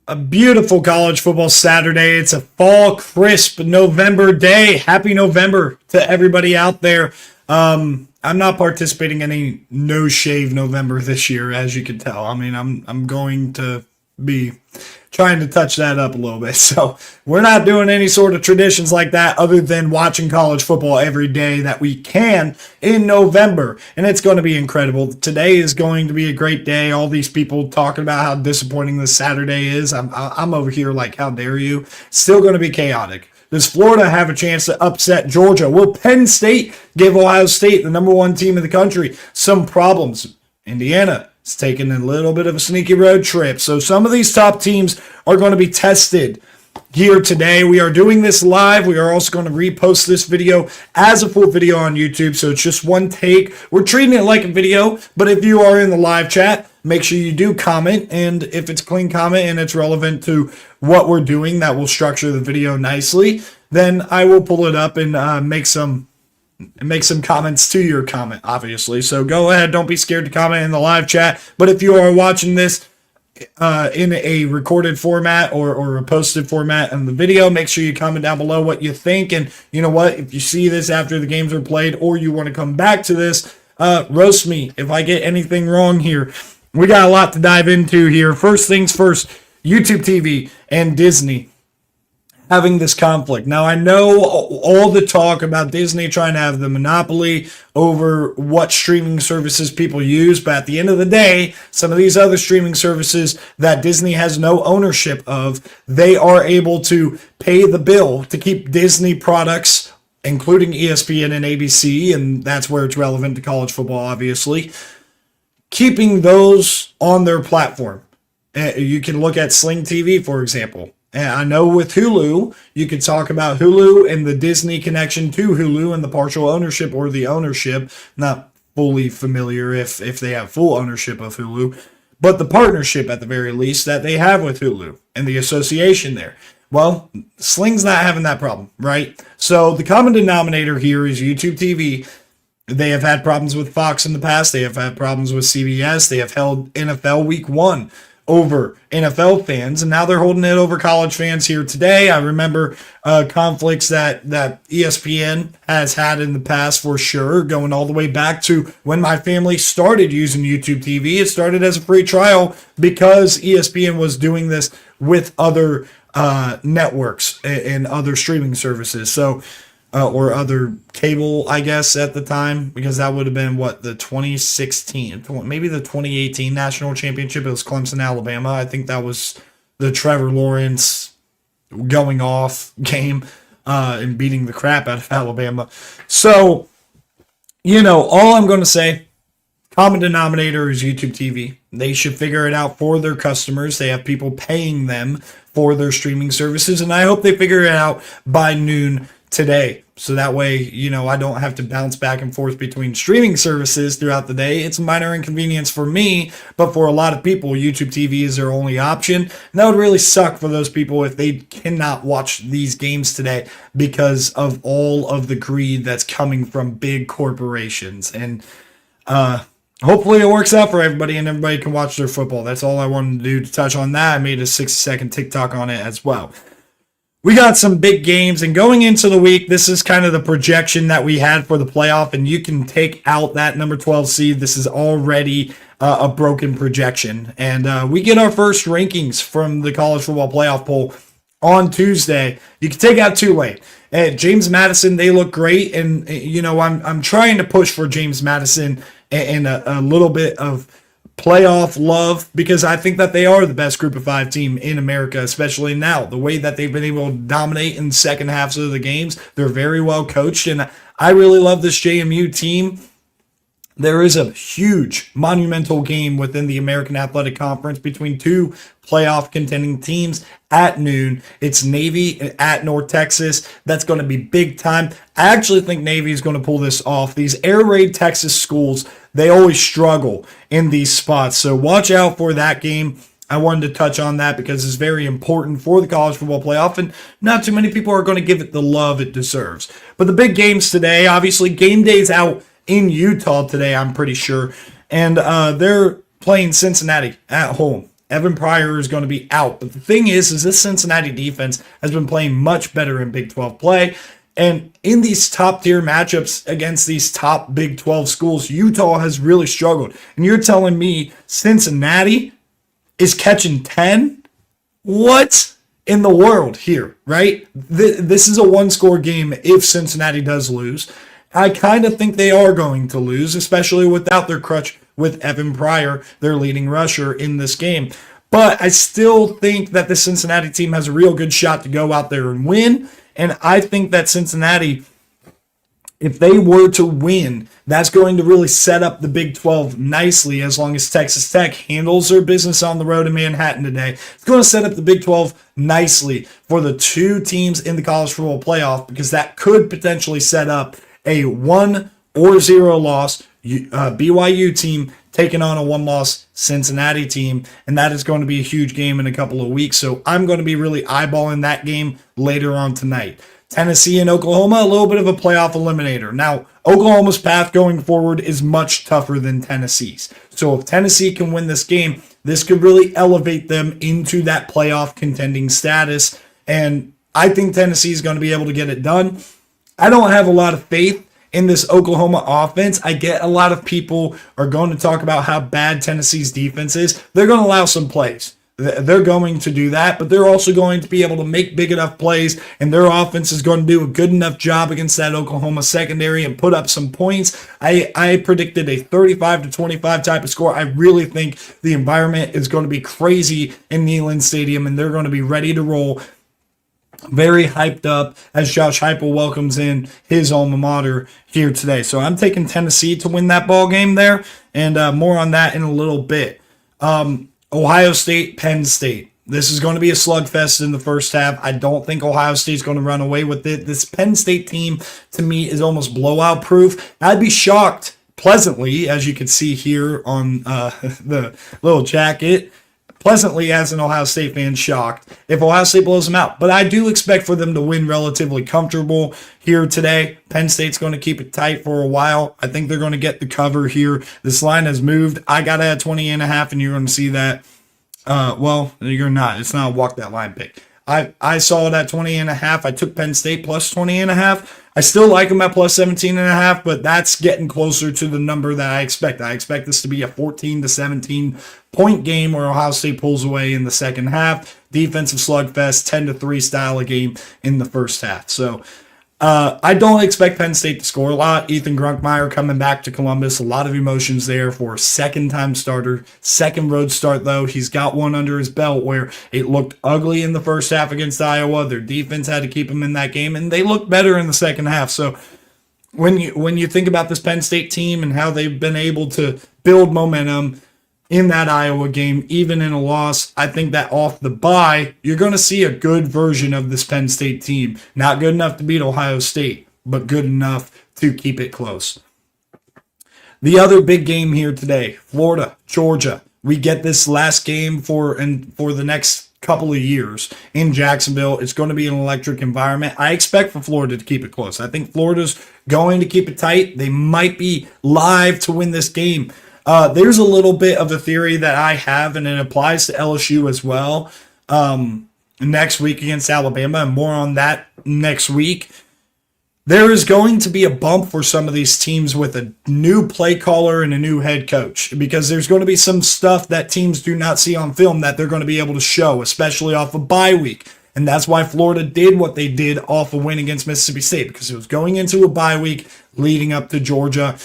A beautiful college football Saturday. It's a fall, crisp November day. Happy November to everybody out there. I'm not participating in any no shave November this year, as you can tell. I mean, I'm going to be trying to touch that up a little bit. So we're not doing any sort of traditions like that other than watching college football every day that we can in November. And it's going to be incredible. Today is going to be a great day. All these people talking about how disappointing this Saturday is. I'm over here like, how dare you? Still going to be chaotic. Does Florida have a chance to upset Georgia? Will Penn State give Ohio State, the number one team in the country, some problems? Indiana is taking a little bit of a sneaky road trip. So some of these top teams are going to be tested here today. We are doing this live. We are also going to repost this video as a full video on YouTube. So it's just one take. We're treating it like a video, but if you are in the live chat, make sure you do comment, and if it's a clean comment and it's relevant to what we're doing, that will structure the video nicely, then I will pull it up and make some comments to your comment, obviously. So go ahead, don't be scared to comment in the live chat. But if you are watching this in a recorded format or a posted format in the video, make sure you comment down below what you think. And you know what, if you see this after the games are played or you want to come back to this, roast me if I get anything wrong here. We got a lot to dive into here. First things first, YouTube TV and Disney having this conflict. Now, I know all the talk about Disney trying to have the monopoly over what streaming services people use, but at the end of the day, some of these other streaming services that Disney has no ownership of, they are able to pay the bill to keep Disney products, including ESPN and ABC, and that's where it's relevant to college football, obviously, keeping those on their platform. You can look at Sling TV, for example. And I know with Hulu, you could talk about Hulu and the Disney connection to Hulu and the partial ownership or the ownership. Not fully familiar if they have full ownership of Hulu, but the partnership at the very least that they have with Hulu and the association there. Well, Sling's not having that problem, right? So the common denominator here is YouTube TV. They have had problems with Fox in the past. They have had problems with CBS. They have held NFL Week 1 over NFL fans, and now they're holding it over college fans here today. I remember conflicts that ESPN has had in the past for sure, going all the way back to when my family started using YouTube TV. It started as a free trial because ESPN was doing this with other networks and other streaming services. So or other cable, I guess, at the time, because that would have been, the 2016, maybe the 2018 national championship. It was Clemson, Alabama. I think that was the Trevor Lawrence going off game and beating the crap out of Alabama. So, all I'm going to say, common denominator is YouTube TV. They should figure it out for their customers. They have people paying them for their streaming services, and I hope they figure it out by noon today. So that way, I don't have to bounce back and forth between streaming services throughout the day. It's a minor inconvenience for me, but for a lot of people, YouTube TV is their only option. And that would really suck for those people if they cannot watch these games today because of all of the greed that's coming from big corporations. And hopefully it works out for everybody and everybody can watch their football. That's all I wanted to do to touch on that. I made a 60-second TikTok on it as well. We got some big games, and going into the week, this is kind of the projection that we had for the playoff, and you can take out that number 12 seed. This is already a broken projection, and we get our first rankings from the college football playoff poll on Tuesday. You can take out Tulane. James Madison, they look great, and I'm trying to push for James Madison and a little bit of playoff love, because I think that they are the best group of 5 team in America, especially now. The way that they've been able to dominate in the second halves of the games, they're very well coached, and I really love this JMU team. There is a huge, monumental game within the American Athletic Conference between two playoff contending teams at noon. It's Navy at North Texas. That's going to be big time. I actually think Navy is going to pull this off. These air raid Texas schools, they always struggle in these spots. So watch out for that game. I wanted to touch on that because it's very important for the college football playoff, and not too many people are going to give it the love it deserves. But the big games today, obviously, game day's out in Utah today, I'm pretty sure. And they're playing Cincinnati at home. Evan Pryor is going to be out. But the thing is this Cincinnati defense has been playing much better in Big 12 play. And in these top tier matchups against these top Big 12 schools, Utah has really struggled. And you're telling me Cincinnati is catching 10? What in the world here, right? This is a one-score game if Cincinnati does lose. I kind of think they are going to lose, especially without their crutch with Evan Pryor, their leading rusher in this game. But I still think that the Cincinnati team has a real good shot to go out there and win. And I think that Cincinnati, if they were to win, that's going to really set up the Big 12 nicely as long as Texas Tech handles their business on the road in Manhattan today. It's going to set up the Big 12 nicely for the two teams in the college football playoff because that could potentially set up a 1 or 0 loss BYU team taking on a 1-loss Cincinnati team, and that is going to be a huge game in a couple of weeks. So I'm going to be really eyeballing that game later on tonight. Tennessee and Oklahoma, a little bit of a playoff eliminator. Now, Oklahoma's path going forward is much tougher than Tennessee's. So if Tennessee can win this game, this could really elevate them into that playoff contending status. And I think Tennessee is going to be able to get it done. I don't have a lot of faith in this Oklahoma offense. I get a lot of people are going to talk about how bad Tennessee's defense is. They're going to allow some plays. They're going to do that, but they're also going to be able to make big enough plays, and their offense is going to do a good enough job against that Oklahoma secondary and put up some points. I predicted a 35-25 type of score. I really think the environment is going to be crazy in Neyland Stadium, and they're going to be ready to roll. Very hyped up as Josh Heupel welcomes in his alma mater here today. So I'm taking Tennessee to win that ball game there, and more on that in a little bit. Ohio State, Penn State. This is going to be a slugfest in the first half. I don't think Ohio State's going to run away with it. This Penn State team, to me, is almost blowout proof. I'd be shocked, pleasantly, as you can see here on the little jacket, pleasantly as an Ohio State fan, shocked if Ohio State blows them out. But I do expect for them to win relatively comfortable here today. Penn State's going to keep it tight for a while. I think they're going to get the cover here. This line has moved. I got it at 20.5, and you're going to see that. Well, you're not. It's not a walk that line pick. I saw it at 20.5. I took Penn State plus 20.5. I still like them at plus 17.5, but that's getting closer to the number that I expect. I expect this to be a 14 to 17 point game where Ohio State pulls away in the second half. Defensive slugfest, 10-3 style of game in the first half. So I don't expect Penn State to score a lot. Ethan Grunkmeyer coming back to Columbus. A lot of emotions there for a second-time starter. Second road start, though. He's got one under his belt where it looked ugly in the first half against Iowa. Their defense had to keep him in that game, and they looked better in the second half. So when you think about this Penn State team and how they've been able to build momentum in that Iowa game, even in a loss, I think that off the bye, you're going to see a good version of this Penn State team. Not good enough to beat Ohio State, but good enough to keep it close. The other big game here today, Florida, Georgia. We get this last game for the next couple of years in Jacksonville. It's going to be an electric environment. I expect for Florida to keep it close. I think Florida's going to keep it tight. They might be live to win this game. There's a little bit of a theory that I have, and it applies to LSU as well, next week against Alabama, and more on that next week. There is going to be a bump for some of these teams with a new play caller and a new head coach, because there's going to be some stuff that teams do not see on film that they're going to be able to show, especially off a bye week. And that's why Florida did what they did off a win against Mississippi State, because it was going into a bye week leading up to Georgia.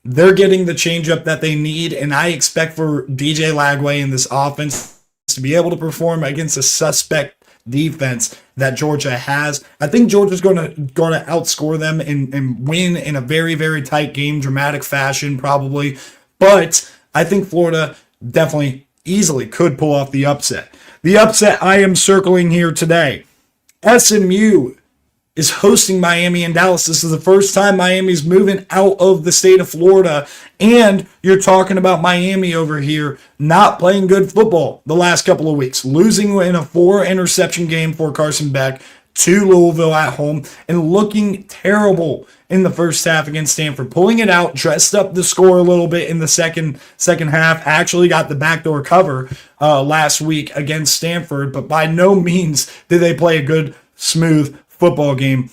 They're getting the changeup that they need, and I expect for DJ Lagway in this offense to be able to perform against a suspect defense that Georgia has. I think Georgia's going to outscore them and win in a very, very tight game, dramatic fashion probably. But I think Florida definitely easily could pull off the upset. The upset I am circling here today. SMU is hosting Miami and Dallas. This is the first time Miami's moving out of the state of Florida. And you're talking about Miami over here not playing good football the last couple of weeks. Losing in a 4-interception game for Carson Beck. to Louisville at home and looking terrible in the first half against Stanford. Pulling it out, dressed up the score a little bit in the second half. Actually got the backdoor cover last week against Stanford, but by no means did they play a good, smooth football game.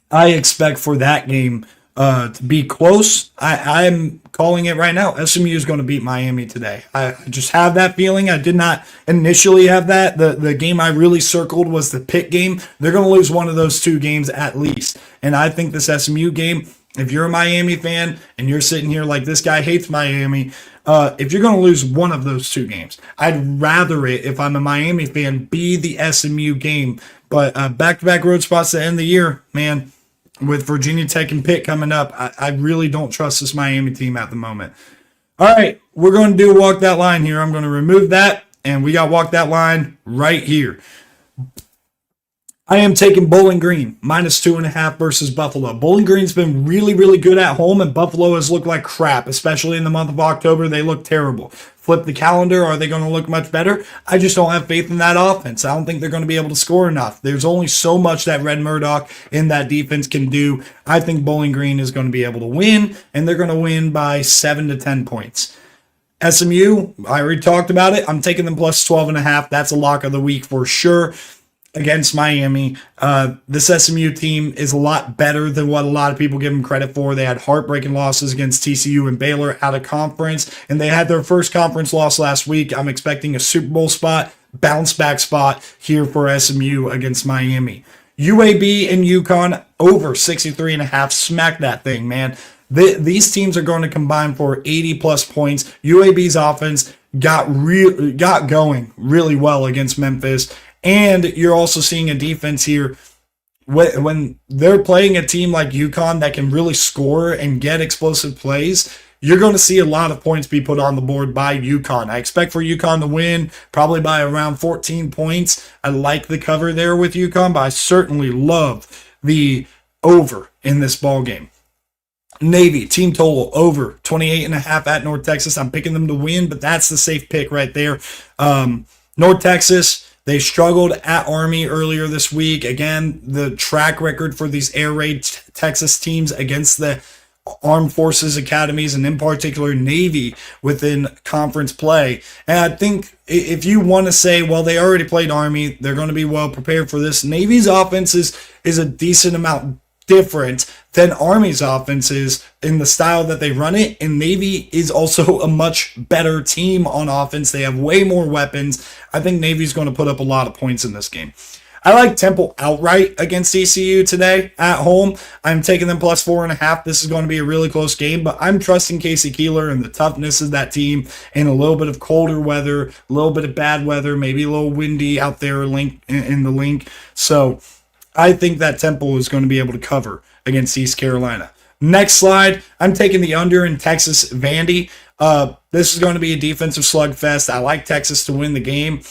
I expect for that game to be close. I'm calling it right now. SMU is going to beat Miami today. I just have that feeling. I did not initially have that. The game I really circled was the Pitt game. They're going to lose one of those two games at least. And I think this SMU game, if you're a Miami fan and you're sitting here like this guy hates Miami, if you're going to lose one of those two games, I'd rather it, if I'm a Miami fan, be the SMU game. But back-to-back road spots to end the year, man. With Virginia Tech and Pitt coming up, I really don't trust this Miami team at the moment. All right, we're going to do Walk That Line here. I'm going to remove that, and we got Walk That Line right here. I am taking Bowling Green, -2.5 versus Buffalo. Bowling Green's been really, really good at home, and Buffalo has looked like crap, especially in the month of October. They look terrible. Flip the calendar, are they going to look much better? I just don't have faith in that offense. I don't think they're going to be able to score enough. There's only so much that Red Murdoch in that defense can do. I think Bowling Green is going to be able to win, and they're going to win by 7 to 10 points. SMU, I already talked about it. I'm taking them +12.5. That's a lock of the week for sure. Against Miami. This SMU team is a lot better than what a lot of people give them credit for. They had heartbreaking losses against TCU and Baylor out of conference, and they had their first conference loss last week. I'm expecting a Super Bowl spot, bounce back spot here for SMU against Miami. UAB and UConn over 63.5. Smack that thing, man. These teams are going to combine for 80-plus points. UAB's offense got going really well against Memphis. And you're also seeing a defense here when they're playing a team like UConn that can really score and get explosive plays. You're going to see a lot of points be put on the board by UConn. I expect for UConn to win probably by around 14 points. I like the cover there with UConn, but I certainly love the over in this ball game. Navy, team total over 28.5 at North Texas. I'm picking them to win, but that's the safe pick right there. North Texas, they struggled at Army earlier this week. Again, the track record for these air raid Texas teams against the Armed Forces academies, and in particular Navy within conference play. And I think if you want to say, well, they already played Army, they're going to be well prepared for this. Navy's offense is a decent amount different than Army's offense is in the style that they run it, and Navy is also a much better team on offense. They have way more weapons. I think Navy's going to put up a lot of points in this game. I like Temple outright against ECU today at home. I'm taking them +4.5. This is going to be a really close game, but I'm trusting Casey Keeler and the toughness of that team and a little bit of colder weather, a little bit of bad weather, maybe a little windy out there in the link. So I think that Temple is going to be able to cover against East Carolina. Next slide, I'm taking the under in Texas Vandy. This is going to be a defensive slugfest. I like Texas to win the game.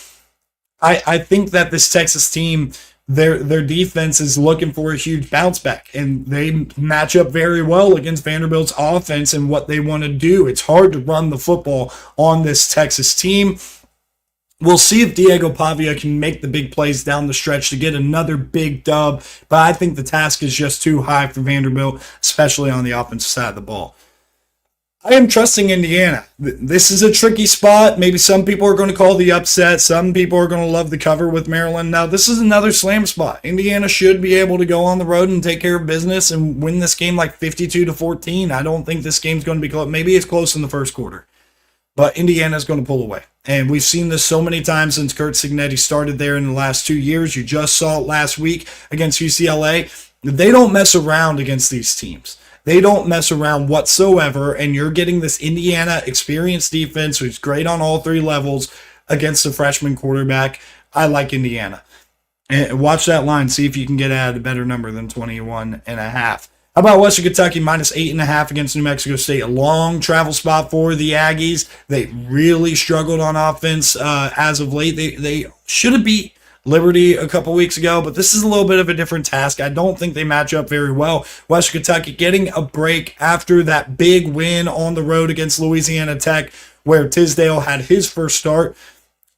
I think that this Texas team, their defense is looking for a huge bounce back, and they match up very well against Vanderbilt's offense and what they want to do. It's hard to run the football on this Texas team. We'll see if Diego Pavia can make the big plays down the stretch to get another big dub, but I think the task is just too high for Vanderbilt, especially on the offensive side of the ball. I am trusting Indiana. This is a tricky spot. Maybe some people are going to call the upset. Some people are going to love the cover with Maryland. Now, this is another slam spot. Indiana should be able to go on the road and take care of business and win this game like 52-14. I don't think this game's going to be close. Maybe it's close in the first quarter, but Indiana's going to pull away. And we've seen this so many times since Kurt Cignetti started there in the last 2 years. You just saw it last week against UCLA. They don't mess around against these teams. They don't mess around whatsoever, and you're getting this Indiana experienced defense who's great on all three levels against a freshman quarterback. I like Indiana. And watch that line. See if you can get at a better number than 21.5. How about Western Kentucky -8.5 against New Mexico State? A long travel spot for the Aggies. They really struggled on offense as of late. They should have beat Liberty a couple weeks ago, but this is a little bit of a different task. I don't think they match up very well. Western Kentucky getting a break after that big win on the road against Louisiana Tech, where Tisdale had his first start.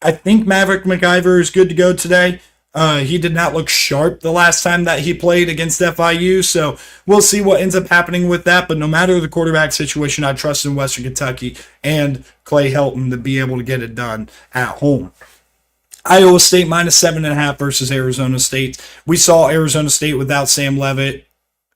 I think Maverick McIver is good to go today. He did not look sharp the last time that he played against FIU, so we'll see what ends up happening with that. But no matter the quarterback situation, I trust in Western Kentucky and Clay Helton to be able to get it done at home. Iowa State -7.5 versus Arizona State. We saw Arizona State without Sam Leavitt.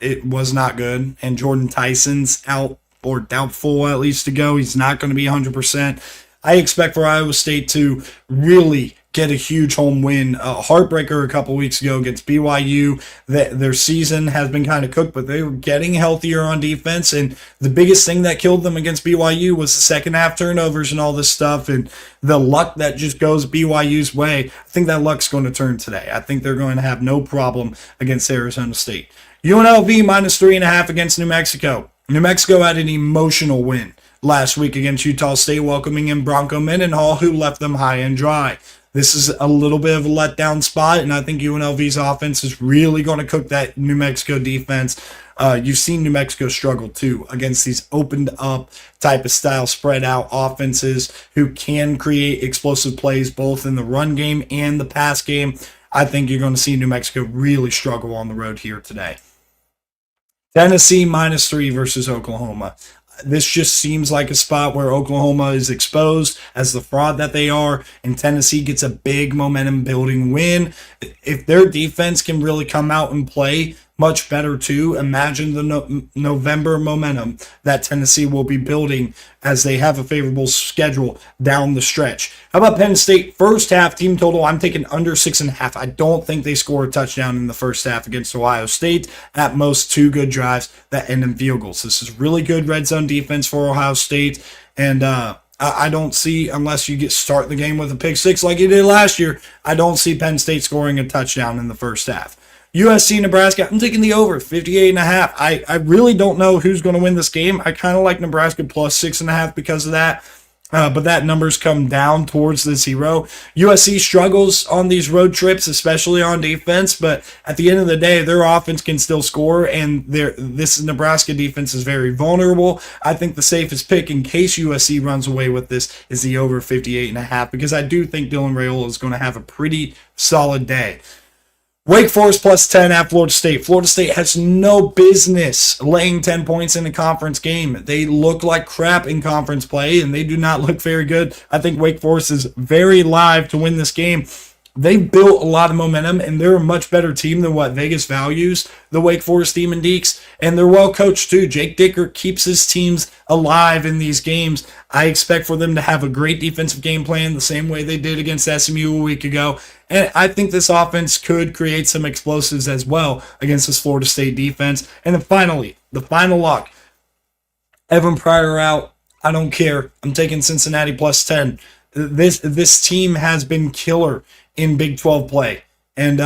It was not good. And Jordan Tyson's out, or doubtful at least to go. He's not going to be 100%. I expect for Iowa State to really get a huge home win. A heartbreaker a couple weeks ago against BYU. Their season has been kind of cooked, but they were getting healthier on defense. And the biggest thing that killed them against BYU was the second half turnovers and all this stuff. And the luck that just goes BYU's way. I think that luck's going to turn today. I think they're going to have no problem against Arizona State. UNLV -3.5 against New Mexico. New Mexico had an emotional win last week against Utah State, welcoming in Bronco Mendenhall, who left them high and dry. This is a little bit of a letdown spot, and I think UNLV's offense is really going to cook that New Mexico defense. You've seen New Mexico struggle, too, against these opened-up type of style spread-out offenses who can create explosive plays both in the run game and the pass game. I think you're going to see New Mexico really struggle on the road here today. Tennessee -3 versus Oklahoma. This just seems like a spot where Oklahoma is exposed as the fraud that they are, and Tennessee gets a big momentum building win. If their defense can really come out and play much better too, imagine the November momentum that Tennessee will be building as they have a favorable schedule down the stretch. How about Penn State? First half team total, I'm taking under 6.5. I don't think they score a touchdown in the first half against Ohio State. At most, 2 good drives that end in field goals. This is really good red zone defense for Ohio State, and I don't see, unless you start the game with a pick six like you did last year, I don't see Penn State scoring a touchdown in the first half. USC, Nebraska, I'm taking the over, 58.5. I really don't know who's going to win this game. I kind of like Nebraska plus 6.5 because of that. But that number's come down towards the 0. USC struggles on these road trips, especially on defense. But at the end of the day, their offense can still score, and this Nebraska defense is very vulnerable. I think the safest pick in case USC runs away with this is the over 58.5 because I do think Dylan Raiola is going to have a pretty solid day. Wake Forest +10 at Florida State. Florida State has no business laying 10 points in a conference game. They look like crap in conference play, and they do not look very good. I think Wake Forest is very live to win this game. They've built a lot of momentum, and they're a much better team than what Vegas values, the Wake Forest team and Deeks, and they're well coached too. Jake Dicker keeps his teams alive in these games. I expect for them to have a great defensive game plan the same way they did against SMU a week ago, and I think this offense could create some explosives as well against this Florida State defense. And then finally, the final lock, Evan Pryor out. I don't care. I'm taking Cincinnati +10. This team has been killer in Big 12 play. And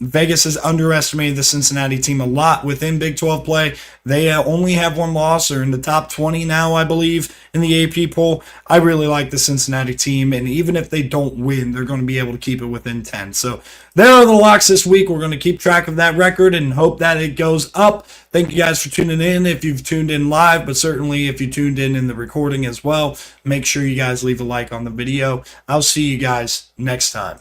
Vegas has underestimated the Cincinnati team a lot within Big 12 play. They only have one loss. They're in the top 20 now, I believe, in the AP poll. I really like the Cincinnati team, and even if they don't win, they're going to be able to keep it within 10. So there are the locks this week. We're going to keep track of that record and hope that it goes up. Thank you guys for tuning in if you've tuned in live, but certainly if you tuned in the recording as well, make sure you guys leave a like on the video. I'll see you guys next time.